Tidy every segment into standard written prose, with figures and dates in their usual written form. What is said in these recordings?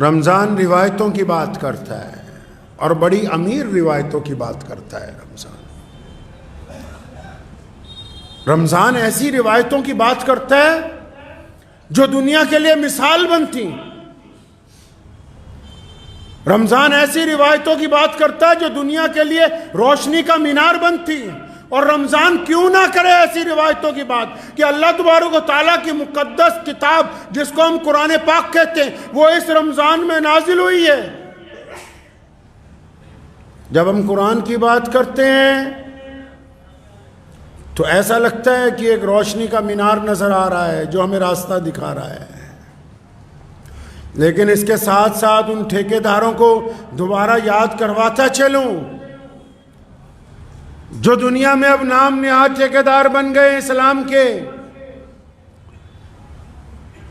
رمضان روایتوں کی بات کرتا ہے اور بڑی امیر روایتوں کی بات کرتا ہے۔ رمضان ایسی روایتوں کی بات کرتا ہے جو دنیا کے لیے مثال بنتی۔ رمضان ایسی روایتوں کی بات کرتا ہے جو دنیا کے لیے روشنی کا مینار بنتی۔ اور رمضان کیوں نہ کرے ایسی روایتوں کی بات کہ اللہ تبارک و تعالیٰ کی مقدس کتاب جس کو ہم قرآن پاک کہتے ہیں وہ اس رمضان میں نازل ہوئی ہے۔ جب ہم قرآن کی بات کرتے ہیں تو ایسا لگتا ہے کہ ایک روشنی کا مینار نظر آ رہا ہے جو ہمیں راستہ دکھا رہا ہے، لیکن اس کے ساتھ ساتھ ان ٹھیکیداروں کو دوبارہ یاد کرواتا چلوں جو دنیا میں اب نام نہاد ٹھیکیدار بن گئے اسلام کے،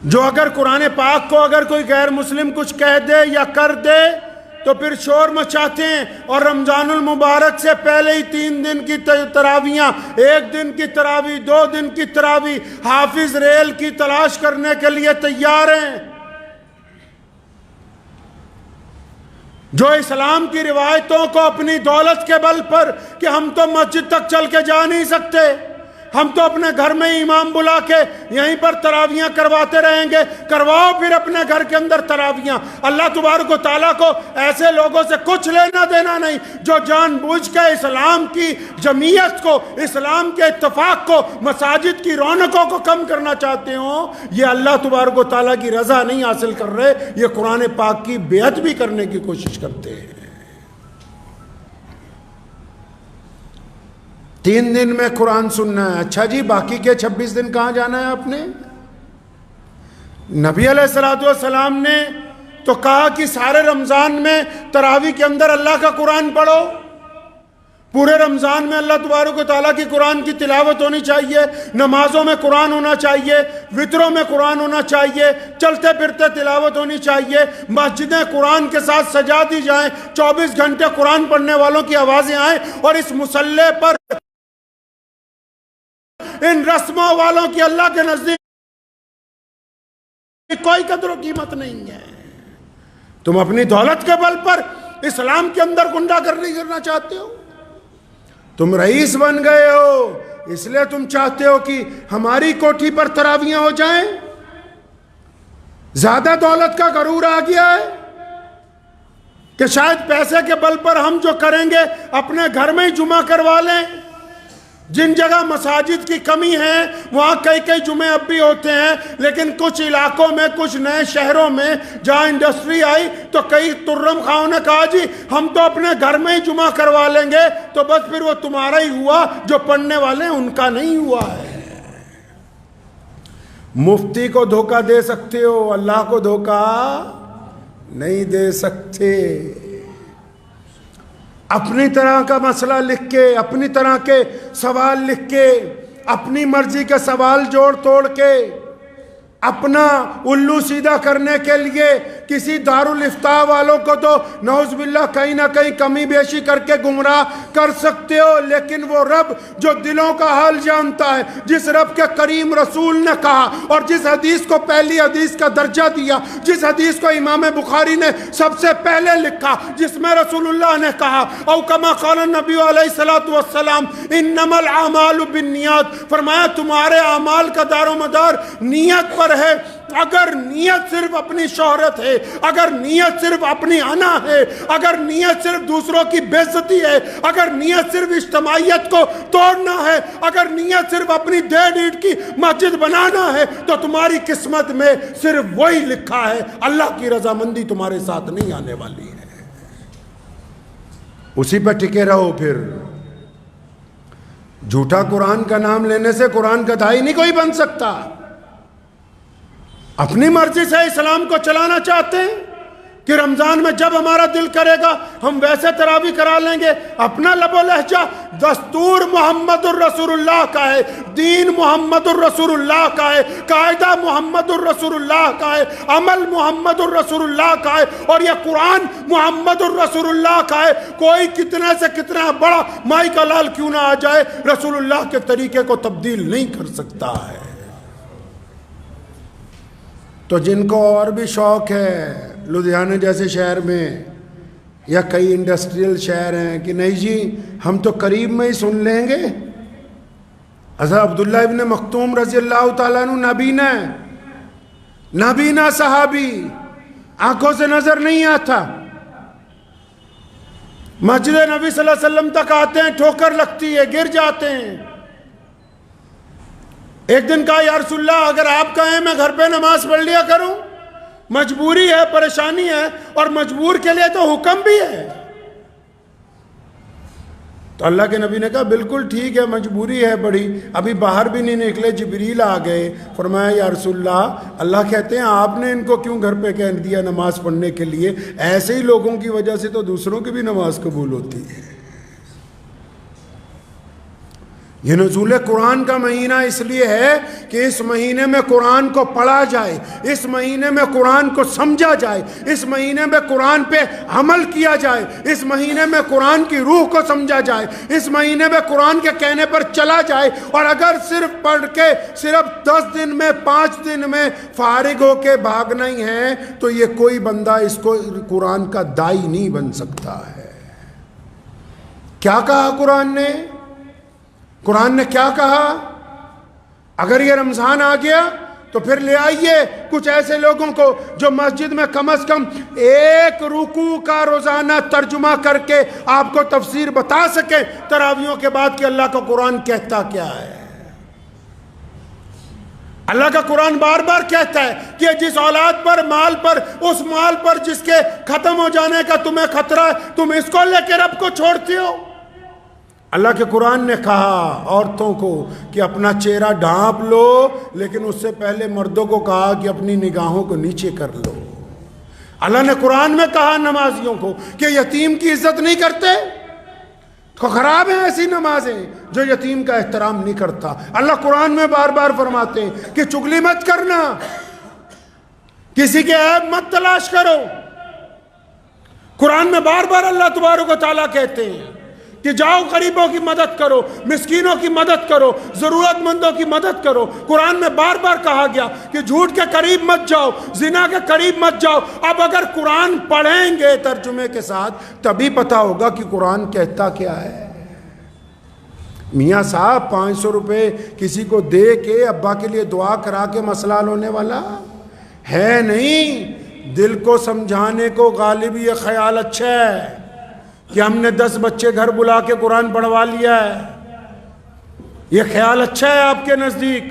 جو اگر قرآن پاک کو اگر کوئی غیر مسلم کچھ کہہ دے یا کر دے تو پھر شور مچاتے ہیں، اور رمضان المبارک سے پہلے ہی 3 دن کی تراویحاں، 1 دن کی تراویح، 2 دن کی تراویح، حافظ ریل کی تلاش کرنے کے لیے تیار ہیں۔ جو اسلام کی روایتوں کو اپنی دولت کے بل پر کہ ہم تو مسجد تک چل کے جا نہیں سکتے، ہم تو اپنے گھر میں امام بلا کے یہیں پر تراویحاں کرواتے رہیں گے، کرواؤ پھر اپنے گھر کے اندر تراویحاں۔ اللہ تبارک و تعالیٰ کو ایسے لوگوں سے کچھ لینا دینا نہیں جو جان بوجھ کے اسلام کی جمعیت کو، اسلام کے اتفاق کو، مساجد کی رونقوں کو کم کرنا چاہتے ہوں۔ یہ اللہ تبارک و تعالیٰ کی رضا نہیں حاصل کر رہے، یہ قرآن پاک کی بیعت بھی کرنے کی کوشش کرتے ہیں۔ 3 دن میں قرآن سننا ہے، اچھا جی باقی کے 26 دن کہاں جانا ہے آپ نے؟ نبی علیہ السلام نے تو کہا کہ سارے رمضان میں تراویح کے اندر اللہ کا قرآن پڑھو، پورے رمضان میں اللہ تبارک و تعالیٰ کی قرآن کی تلاوت ہونی چاہیے، نمازوں میں قرآن ہونا چاہیے، وطروں میں قرآن ہونا چاہیے، چلتے پھرتے تلاوت ہونی چاہیے، مسجدیں قرآن کے ساتھ سجا دی جائیں، 24 گھنٹے قرآن پڑھنے والوں کی آوازیں آئیں، اور اس مسلح پر ان رسموں والوں کی اللہ کے نزدیک کوئی قدر و قیمت نہیں ہے۔ تم اپنی دولت کے بل پر اسلام کے اندر گنڈا گردی کرنا چاہتے ہو، تم رئیس بن گئے ہو اس لیے تم چاہتے ہو کہ ہماری کوٹھی پر تراویحاں ہو جائیں، زیادہ دولت کا غرور آ گیا ہے کہ شاید پیسے کے بل پر ہم جو کریں گے اپنے گھر میں ہی جمعہ کروا لیں۔ جن جگہ مساجد کی کمی ہے وہاں کئی جمعے اب بھی ہوتے ہیں، لیکن کچھ علاقوں میں، کچھ نئے شہروں میں جہاں انڈسٹری آئی تو کئی ترم خواہوں نے کہا جی ہم تو اپنے گھر میں ہی جمعہ کروا لیں گے، تو بس پھر وہ تمہارا ہی ہوا، جو پڑھنے والے ہیں ان کا نہیں ہوا ہے۔ مفتی کو دھوکہ دے سکتے ہو، اللہ کو دھوکہ نہیں دے سکتے۔ اپنی طرح کا مسئلہ لکھ کے، اپنی طرح کے سوال لکھ کے، اپنی مرضی کے سوال جوڑ توڑ کے، اپنا الو سیدھا کرنے کے لیے کسی دارالافتاء والوں کو تو نعوذ باللہ کہیں نہ کہیں کمی بیشی کر کے گمراہ کر سکتے ہو، لیکن وہ رب جو دلوں کا حال جانتا ہے، جس رب کے کریم رسول نے کہا اور جس حدیث کو پہلی حدیث کا درجہ دیا، جس حدیث کو امام بخاری نے سب سے پہلے لکھا، جس میں رسول اللہ نے کہا او کما قال النبی علیہ السلام انما الاعمال بالنیات، فرمایا تمہارے اعمال کا دار و مدار نیت پر ہے۔ اگر نیت صرف اپنی شہرت ہے، اگر نیت صرف اپنی انا ہے، اگر نیت صرف دوسروں کی بے عزتی ہے، اگر نیت صرف اجتماعیت کو توڑنا ہے، اگر نیت صرف اپنی 1.5 اینٹ کی مسجد بنانا ہے، تو تمہاری قسمت میں صرف وہی لکھا ہے، اللہ کی رضامندی تمہارے ساتھ نہیں آنے والی ہے۔ اسی پہ ٹکے رہو۔ پھر جھوٹا قرآن کا نام لینے سے قرآن کا داعی نہیں کوئی بن سکتا۔ اپنی مرضی سے اسلام کو چلانا چاہتے ہیں کہ رمضان میں جب ہمارا دل کرے گا ہم ویسے تراویح کرا لیں گے، اپنا لب و لہجہ دستور محمد الرسول اللہ کا ہے، دین محمد الرسول اللہ کا ہے، قاعدہ محمد الرسول اللہ کا ہے، عمل محمد الرسول اللہ کا ہے، اور یہ قرآن محمد الرسول اللہ کا ہے۔ کوئی کتنے سے کتنا بڑا مائی کا لال کیوں نہ آ جائے، رسول اللہ کے طریقے کو تبدیل نہیں کر سکتا ہے۔ تو جن کو اور بھی شوق ہے لدھیانہ جیسے شہر میں یا کئی انڈسٹریل شہر ہیں کہ نہیں جی ہم تو قریب میں ہی سن لیں گے. حضرت عبداللہ ابن مختوم رضی اللہ تعالیٰ عنہ نابینا صحابی، آنکھوں سے نظر نہیں آتا، مسجد نبی صلی اللہ علیہ وسلم تک آتے ہیں، ٹھوکر لگتی ہے، گر جاتے ہیں. ایک دن کہا یا رسول اللہ اگر آپ کہیں میں گھر پہ نماز پڑھ لیا کروں، مجبوری ہے، پریشانی ہے، اور مجبور کے لیے تو حکم بھی ہے. تو اللہ کے نبی نے کہا بالکل ٹھیک ہے، مجبوری ہے بڑی، ابھی باہر بھی نہیں نکلے، جبریل آ گئے. فرمایا یا رسول اللہ کہتے ہیں آپ نے ان کو کیوں گھر پہ کہہ دیا نماز پڑھنے کے لیے؟ ایسے ہی لوگوں کی وجہ سے تو دوسروں کی بھی نماز قبول ہوتی ہے. یہ نزول قرآن کا مہینہ اس لیے ہے کہ اس مہینے میں قرآن کو پڑھا جائے، اس مہینے میں قرآن کو سمجھا جائے، اس مہینے میں قرآن پہ عمل کیا جائے، اس مہینے میں قرآن کی روح کو سمجھا جائے، اس مہینے میں قرآن کے کہنے پر چلا جائے. اور اگر صرف پڑھ کے صرف 10 دن میں 5 دن میں فارغ ہو کے بھاگنا ہی ہے تو یہ کوئی بندہ اس کو قرآن کا دائی نہیں بن سکتا ہے. کیا کہا قرآن نے؟ قرآن نے کیا کہا؟ اگر یہ رمضان آ گیا تو پھر لے آئیے کچھ ایسے لوگوں کو جو مسجد میں کم از کم ایک رکوع کا روزانہ ترجمہ کر کے آپ کو تفسیر بتا سکیں تراویحوں کے بعد کہ اللہ کا قرآن کہتا کیا ہے. اللہ کا قرآن بار بار کہتا ہے کہ جس اولاد پر، مال پر، اس مال پر جس کے ختم ہو جانے کا تمہیں خطرہ ہے، تم اس کو لے کے رب کو چھوڑتے ہو. اللہ کے قرآن نے کہا عورتوں کو کہ اپنا چہرہ ڈھانپ لو، لیکن اس سے پہلے مردوں کو کہا کہ اپنی نگاہوں کو نیچے کر لو. اللہ نے قرآن میں کہا نمازیوں کو کہ یتیم کی عزت نہیں کرتے، خراب ہیں ایسی نمازیں جو یتیم کا احترام نہیں کرتا. اللہ قرآن میں بار بار فرماتے ہیں کہ چغلی مت کرنا، کسی کے عیب مت تلاش کرو. قرآن میں بار بار اللہ تبارک و تعالیٰ کہتے ہیں کہ جاؤ غریبوں کی مدد کرو، مسکینوں کی مدد کرو، ضرورت مندوں کی مدد کرو. قرآن میں بار بار کہا گیا کہ جھوٹ کے قریب مت جاؤ، زنا کے قریب مت جاؤ. اب اگر قرآن پڑھیں گے ترجمے کے ساتھ تبھی پتا ہوگا کہ قرآن کہتا کیا ہے. میاں صاحب 500 روپے کسی کو دے کے ابا کے لیے دعا کرا کے مسئلہ حل ہونے والا ہے نہیں. دل کو سمجھانے کو غالب یہ خیال اچھا ہے کہ ہم نے 10 بچے گھر بلا کے قرآن پڑھوا لیا ہے. یہ خیال اچھا ہے آپ کے نزدیک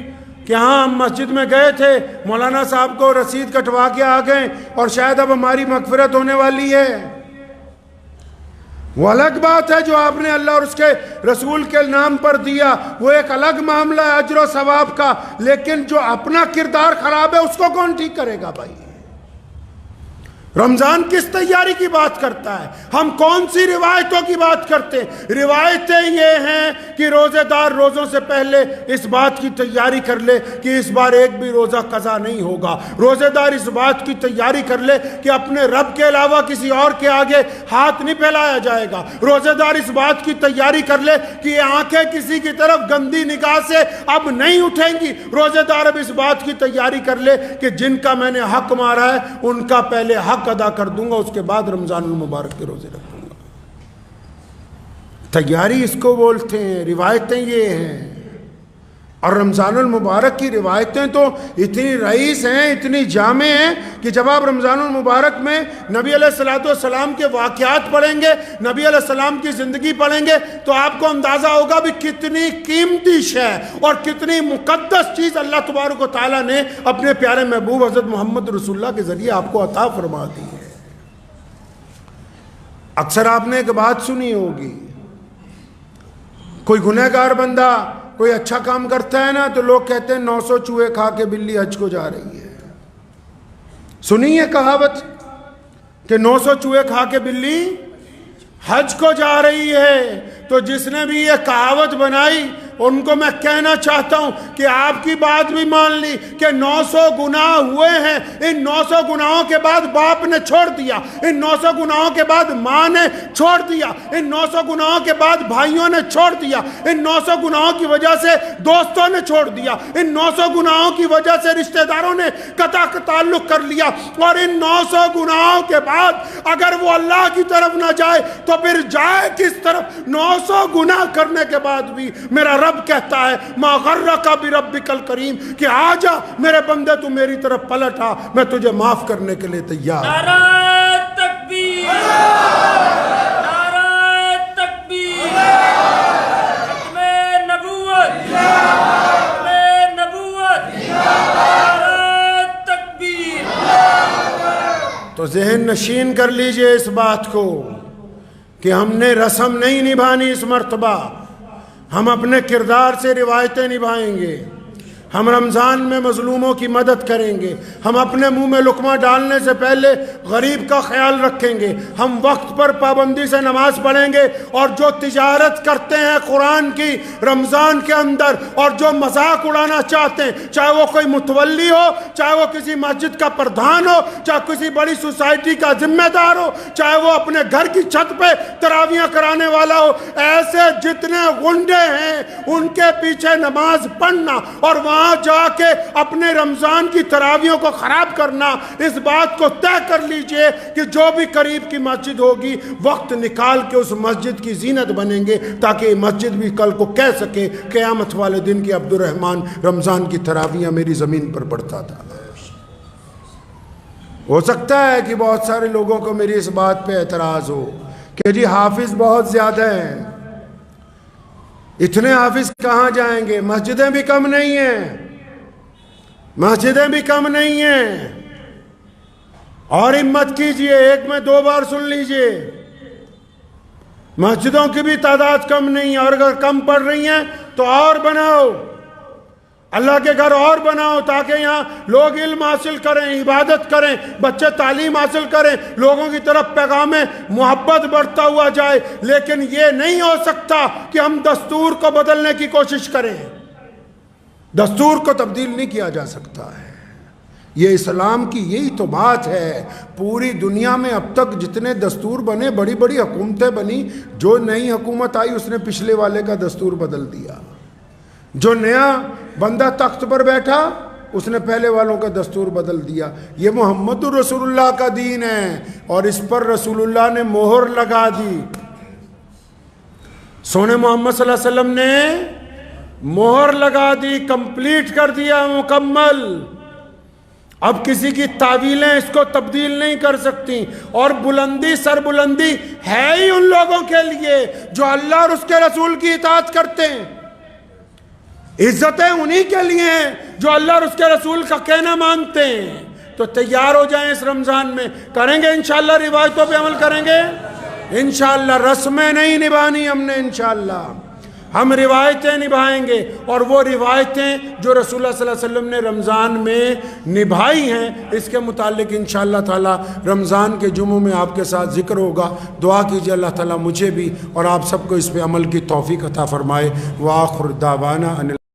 کہ ہاں ہم مسجد میں گئے تھے، مولانا صاحب کو رسید کٹوا کے آ گئے اور شاید اب ہماری مغفرت ہونے والی ہے. وہ الگ بات ہے جو آپ نے اللہ اور اس کے رسول کے نام پر دیا، وہ ایک الگ معاملہ ہے اجر و ثواب کا. لیکن جو اپنا کردار خراب ہے اس کو کون ٹھیک کرے گا بھائی؟ رمضان کس تیاری کی بات کرتا ہے؟ ہم کون سی روایتوں کی بات کرتے ہیں؟ روایتیں یہ ہیں کہ روزے دار روزوں سے پہلے اس بات کی تیاری کر لے کہ اس بار ایک بھی روزہ قضا نہیں ہوگا. روزے دار اس بات کی تیاری کر لے کہ اپنے رب کے علاوہ کسی اور کے آگے ہاتھ نہیں پھیلایا جائے گا. روزے دار اس بات کی تیاری کر لے کہ یہ آنکھیں کسی کی طرف گندی نگاہ سے اب نہیں اٹھیں گی. روزے دار اب اس بات کی تیاری کر لے کہ جن کا میں نے حق مارا ہے ان کا پہلے حق ادا کر دوں گا، اس کے بعد رمضان المبارک کے روزے رکھوں گا. تیاری اس کو بولتے ہیں. روایتیں یہ ہیں، اور رمضان المبارک کی روایتیں تو اتنی رئیس ہیں، اتنی جامع ہیں کہ جب آپ رمضان المبارک میں نبی علیہ السلام کے واقعات پڑھیں گے، نبی علیہ السلام کی زندگی پڑھیں گے تو آپ کو اندازہ ہوگا بھی کتنی قیمتی شے اور کتنی مقدس چیز اللہ تبارک و تعالیٰ نے اپنے پیارے محبوب حضرت محمد رسول اللہ کے ذریعے آپ کو عطا فرما دی ہے. اکثر آپ نے ایک بات سنی ہوگی، کوئی گنہگار بندہ کوئی اچھا کام کرتا ہے نا تو لوگ کہتے ہیں 900 چوہے کھا کے بلی حج کو جا رہی ہے. سنی ہے کہاوت کہ 900 چوہے کھا کے بلی حج کو جا رہی ہے؟ تو جس نے بھی یہ کہاوت بنائی ان کو میں کہنا چاہتا ہوں کہ آپ کی بات بھی مان لی کہ 900 گناہ ہوئے ہیں، ان 900 گناہوں کے بعد باپ نے چھوڑ دیا، ان 900 گناہوں کے بعد ماں نے چھوڑ دیا، ان 900 گناہوں کے بعد بھائیوں نے چھوڑ دیا، ان 900 گناہوں کی وجہ سے دوستوں نے چھوڑ دیا، ان 900 گناہوں کی وجہ سے رشتہ داروں نے قطع تعلق کر لیا، اور ان 900 گناہوں کے بعد اگر وہ اللہ کی طرف نہ جائے تو پھر جائے کس طرف؟ 900 گناہ کرنے کے بعد بھی میرا رب کہتا ہے ما غرک بربک الکریم کہ آجا میرے بندے تو میری طرف پلٹ آ، میں تجھے معاف کرنے کے لیے تیار ہوں۔ نعرہ تکبیر، نعرہ تکبیر، ختم نبوت، ختم نبوت، نعرہ تکبیر۔ تو ذہن نشین کر لیجئے اس بات کو کہ ہم نے رسم نہیں نبھانی اس مرتبہ، ہم اپنے کردار سے روایتیں نبھائیں گے، ہم رمضان میں مظلوموں کی مدد کریں گے، ہم اپنے منہ میں لقمہ ڈالنے سے پہلے غریب کا خیال رکھیں گے، ہم وقت پر پابندی سے نماز پڑھیں گے، اور جو تجارت کرتے ہیں قرآن کی رمضان کے اندر اور جو مذاق اڑانا چاہتے ہیں، چاہے وہ کوئی متولی ہو، چاہے وہ کسی مسجد کا پردھان ہو، چاہے کسی بڑی سوسائٹی کا ذمہ دار ہو، چاہے وہ اپنے گھر کی چھت پہ تراویحاں کرانے والا ہو، ایسے جتنے غنڈے ہیں ان کے پیچھے نماز پڑھنا اور وہاں جا کے اپنے رمضان کی تراویحوں کو خراب کرنا، اس بات کو طے کر لیجئے کہ جو بھی قریب کی مسجد ہوگی وقت نکال کے اس مسجد کی زینت بنیں گے، تاکہ یہ مسجد بھی کل کو کہہ سکے قیامت والے دن کی عبد الرحمن رمضان کی تراویحاں میری زمین پر پڑھتا تھا۔ ہو سکتا ہے کہ بہت سارے لوگوں کو میری اس بات پہ اعتراض ہو کہ جی حافظ بہت زیادہ ہیں، اتنے حافظ کہاں جائیں گے، مسجدیں بھی کم نہیں ہیں، مسجدیں بھی کم نہیں ہیں۔ اور ہمت کیجئے، ایک میں 2 بار سن لیجئے، مسجدوں کی بھی تعداد کم نہیں ہے، اور اگر کم پڑ رہی ہیں تو اور بناؤ، اللہ کے گھر اور بناؤ، تاکہ یہاں لوگ علم حاصل کریں، عبادت کریں، بچے تعلیم حاصل کریں، لوگوں کی طرف پیغام محبت بڑھتا ہوا جائے۔ لیکن یہ نہیں ہو سکتا کہ ہم دستور کو بدلنے کی کوشش کریں، دستور کو تبدیل نہیں کیا جا سکتا ہے۔ یہ اسلام کی یہی تو بات ہے، پوری دنیا میں اب تک جتنے دستور بنے، بڑی بڑی حکومتیں بنی، جو نئی حکومت آئی اس نے پچھلے والے کا دستور بدل دیا، جو نیا بندہ تخت پر بیٹھا اس نے پہلے والوں کا دستور بدل دیا۔ یہ محمد رسول اللہ کا دین ہے، اور اس پر رسول اللہ نے مہر لگا دی، سونے محمد صلی اللہ علیہ وسلم نے مہر لگا دی، کمپلیٹ کر دیا، مکمل۔ اب کسی کی تعویلیں اس کو تبدیل نہیں کر سکتی، اور بلندی سر بلندی ہے ہی ان لوگوں کے لیے جو اللہ اور اس کے رسول کی اطاعت کرتے ہیں، عزتیں انہی کے لیے ہیں جو اللہ اور اس کے رسول کا کہنا مانتے ہیں۔ تو تیار ہو جائیں، اس رمضان میں کریں گے انشاءاللہ، روایتوں پہ عمل کریں گے انشاءاللہ، رسمیں نہیں نبھانی ہم نے، انشاءاللہ ہم روایتیں نبھائیں گے، اور وہ روایتیں جو رسول اللہ صلی اللہ علیہ وسلم نے رمضان میں نبھائی ہیں اس کے متعلق انشاءاللہ تعالی رمضان کے جمعوں میں آپ کے ساتھ ذکر ہوگا۔ دعا کیجئے اللہ تعالیٰ مجھے بھی اور آپ سب کو اس پہ عمل کی توفیق عطا فرمائے۔ وآخر دعوانا ان